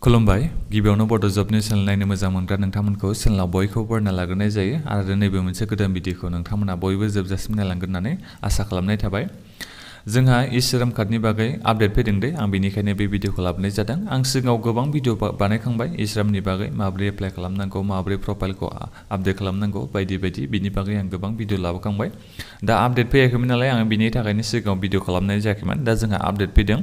खुलुमबाय गिबियावनो बड' जबनि चेनेल नायनो मोजां मोनग्रा नोंथांमोनखौ चेनेलाव बयखौबो बरायना लाग्रोनाय जायो आरो नैबे मोनसे गोदान भिडिअखौ नोंथांमोना बयबो जोबजासिम नायलांगोन होननानै आसा खालामनाय थाबाय। जोंहा ई-श्रम कार्डनि बागै आपडेट फैदों दे आं बेनिखायनो बे भिडिअखौ लाबोनाय जादों। आं सिगाङाव गोबां भिडिअ बानायखांबाय ई-श्रमनि बागै माबोरै एप्लाइ खालामनांगौ माबोरै प्रफाइलखौ आपडेट खालामनांगौ बायदि बायदि बिनि बागै आं गोबां भिडिअ लाबोखांबाय। दा आपडेट फैयाखैमोन नालाय आं बिनि थाखायनो सिगाङाव भिडिअ खालामनाय जायाखैमोन। दा जोंहा आपडेट फैदों।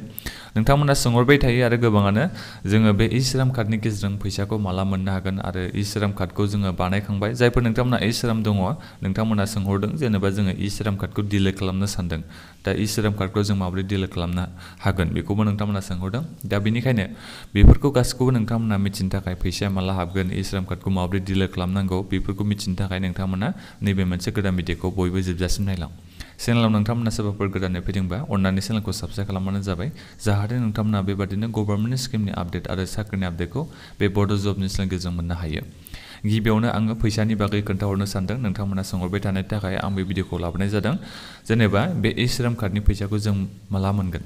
नोंथांमोना सोंहरबाय थायो आरो गोबाङानो जोङो बे ई-श्रम कार्डनि गेजेरजों फैसाखौ माला मोननो हागोन आरो ई-श्रम कार्डखौ जोङो बानायखांबाय जायफोर नोंथांमोना ई-श्रम दङ नोंथांमोना सोंहरदों जेनेबा जोङो ई-श्रम कार्डखौ डिलिट खालामनो सानदों। दा ई-श्रम कार्डखौ जों माबोरै डिलिट खालामनो हागोन बेखौबो नोंथांमोना सोंहरदों। दा बेनिखायनो बेफोरखौ गासैखौबो नोंथांमोना मिथिनो थाखाय फैसाया माला हाबगोन ई-श्रम कार्डखौ माबोरै डिलिट खालामनांगौ बेफोरखौ मिथिनो थाखाय नोंथांमोना नैबे मोनसे गोदान भिडिअखौ बयबो जोबजासिम नायलां। चेनेलाव नोंथांमोना सोरबाफोर गोदानै फैदोंबा अन्नानै चेनेलखौ साबस्क्राइब खालामबानो जाबाय जाहाथे नोंथांमोना बेबादिनो गभर्नमेन्ट स्किमनि आपडेट आरो साख्रिनि आपडेटखौ बे बड' जबनि गेजेरजों मोननो हायो। गिबियावनो आङो फैसानि बागै खोन्थाहरनो सानदों नोंथांमोना सोंहरबाय थानायनि थाखाय आं बे भिडिअखौ लाबोनाय जादों। जेनेबा बे ई-श्रम कार्डनि फैसाखौ जों माला मोनगोन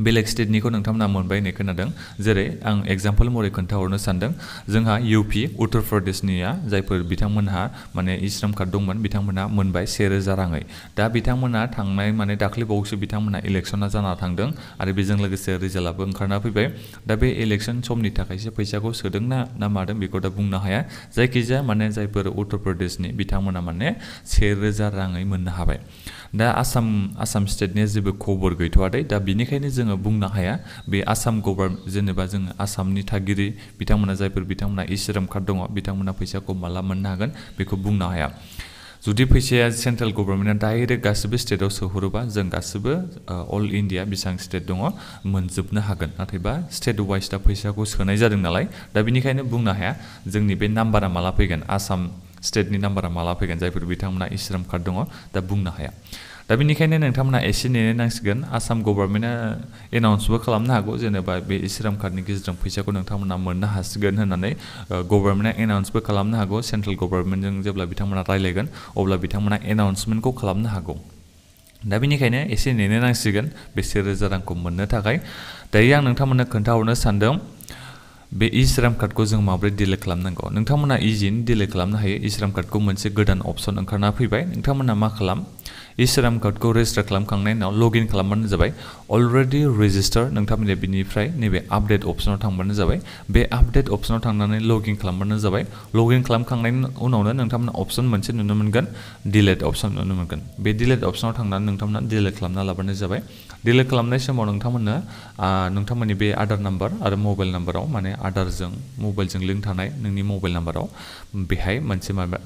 बेलेग स्टेटनिखौ नोंथांमोना मोनबाय होननाय खोनादों। जेरै आं एग्जाम्पल महरै खोन्थाहरनो सानदों जोंहा इउ-पि उत्तर प्रदेशनिया जायफोर बिथांमोनहा माने ई-श्रम कार्ड दंमोन बिथांमोनहा मोनबाय 1000 राङै। दा बिथांमोना थांनाय माने दाख्लै बावैसो बिथांमोनहा इलेक्सना जाना थांदों आरो बेजों लोगोसे रिजाल्टआबो ओंखारना फैबाय। दा बे इलेक्सन समनि थाखायसो फैसाखौ सोदोंना ना मादों बेखौ दा बुंनो हाया। जायखिजाया माने जायफोर उत्तर प्रदेशनि बिथांमोना माने 1000 राङै मोननो हाबाय। दा आसाम स्टेटनिया जेबो खबर गैथ'वा दे। दा बिनिखायनो जोङो बुंनो हाया बे आसाम गभर्नमेन्ट जेनेबा जोङो आसामनि थागिरि बिथांमोना जायफोर बिथांमोना ई-श्रम कार्ड दङ बिथांमोना फैसाखौ माला मोननो हागोन बेखौ बुंनो हाया। जुदि फैसाया सेन्ट्रेल गभर्नमेन्टआ डाइरेक्ट गासिबो स्टेटआव सोहरोबा जों गासिबो अल इन्डिया बेसेबां स्टेट दङ मोनजोबनो हागोन। नाथायबा स्टेट वाइज दा फैसाखौ सोनाय जादों नालाय दा बिनिखायनो बुंनो हाया जोंनि बे नाम्बारा माला फैगोन आसाम स्टेटनि नाम्बारा माला फैगोन जायफोर बिथांमोना ई-श्रम कार्ड दङ दा बुंनो हाया। दा बेनिखायनो नोंथांमोना एसे नेनो नांसिगोन। आसाम गभर्नमेन्टआ एनाउन्सबो खालामनो हागौ जेनेबा बे ई-श्रम कार्डनि गेजेरजों फैसाखौ नोंथांमोना मोननो हासिगोन होननानै गभर्नमेन्टआ एनाउन्सबो खालामनो हागौ। सेन्ट्रेल गभर्नमेन्टजों जेब्ला बिथांमोना रायलायगोन अब्ला बिथांमोना एनाउन्समेन्टखौ खालामनो हागौ। दा बेनिखायनो एसे नेनो नांसिगोन बे 1000 रांखौ मोननो थाखाय। दायो आं नोंथांमोननो खोन्थाहरनो सानदों बे ई-श्रम कार्डखौ जों माबोरै डिलिट खालामनांगौ। नोंथांमोना इजियैनो डिलिट खालामनो हायो। ई-श्रम कार्डखौ मोनसे गोदान अपसन ओंखारना फैबाय। नोंथांमोना मा खालाम ई-श्रम कार्डखौ रेजिस्टार खालामखांनायनि उनाव लगिन खालामबानो जाबाय। अलरेडि रेजिस्टार नोंथांमोना बिनिफ्राय नैबे आपडेट अपसनाव थांबानो जाबाय। बे आपडेट अपसनाव थांनानै लगिन खालामबानो जाबाय। लगिन खालामखांनायनि उनावनो नोंथांमोना अपसन मोनसे नुनो मोनगोन डिलिट अपसन नुनो मोनगोन। बे डिलिट अपसनाव थांनानै नोंथांमोना डिलिट खालामना लाबानो जाबाय। डिलिट खालामनाय समाव नोंथांमोननो नोंथांमोननि बे आधार नाम्बार आरो मबाइल नाम्बाराव माने आधारजों मबाइलजों लिंक थानाय नोंनि मबाइल नाम्बाराव बेहाय मोनसे माबा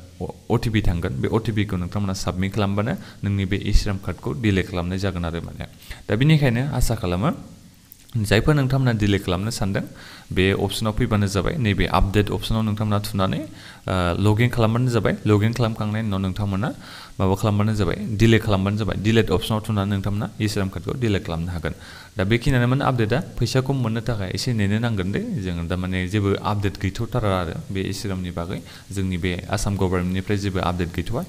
अटिपि थांगोन। बे अटिपिखौ नोंथांमोना साबमिट खालामबानो नोंनि बे ई-श्रम कार्डखौ डिलिट खालामनाय जागोन आरो माने। दा बेनिखायनो आसा खालामो जायफोर नोंथांमोना डिलिट खालामनो सानदों बे अपसनाव फैबानो जाबाय। नैबे आपडेट अपसनाव नोंथांमोना थुनानै लगिन खालामबानो जाबाय। लगिन खालामखांनायनि उनाव नोंथांमोना माबा खालामबानो जाबाय डिलिट खालामबानो जाबाय। डिलिट अपसनाव थुनानै नोंथांमोना ई-श्रम कार्डखौ डिलिट खालामनो हागोन। दा बेखिनियानोमोन आपडेटआ। फैसाखौ मोननो थाखाय एसे नेनो नांगोन दे। जोङो दा माने जेबो आपडेट गैथ'थारा आरो बे ई-श्रमनि बागै जोंनि बे आसाम गभर्नमेन्टनिफ्राय जेबो आपडेट गैथ'वा।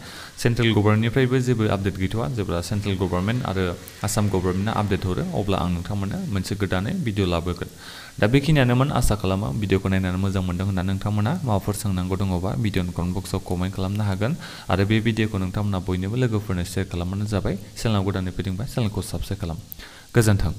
सेन्ट्रेल गभर्नमेन्टनिफ्रायबो जेबो आपडेट गैथ'वा। जेब्ला सेन्ट्रेल गभर्नमेन्ट आरो आसाम गभर्नमेन्टआ आपडेट हरो अब्ला आं नोंथांमोननो मोनसे गोदानै भिडिअ लाबोगोन। दा बेखिनियानोमोन। आसा खालामो भिडिअखौ नायनानै मोजां मोनदों होनना नोंथांमोना माबाफोर सोंनांगौ दङबा भिडिअनि कमेन्ट बक्सआव कमेन्ट खालामनो हागोन आरो बे भिडिअखौ नोंथांमोना बयनोबो लोगोफोरनो शेयार खालामबानो जाबाय। चेनेलाव गोदानै फैदोंबा चेनेलखौ साबस्क्राइब खालाम। गोजोन्थों।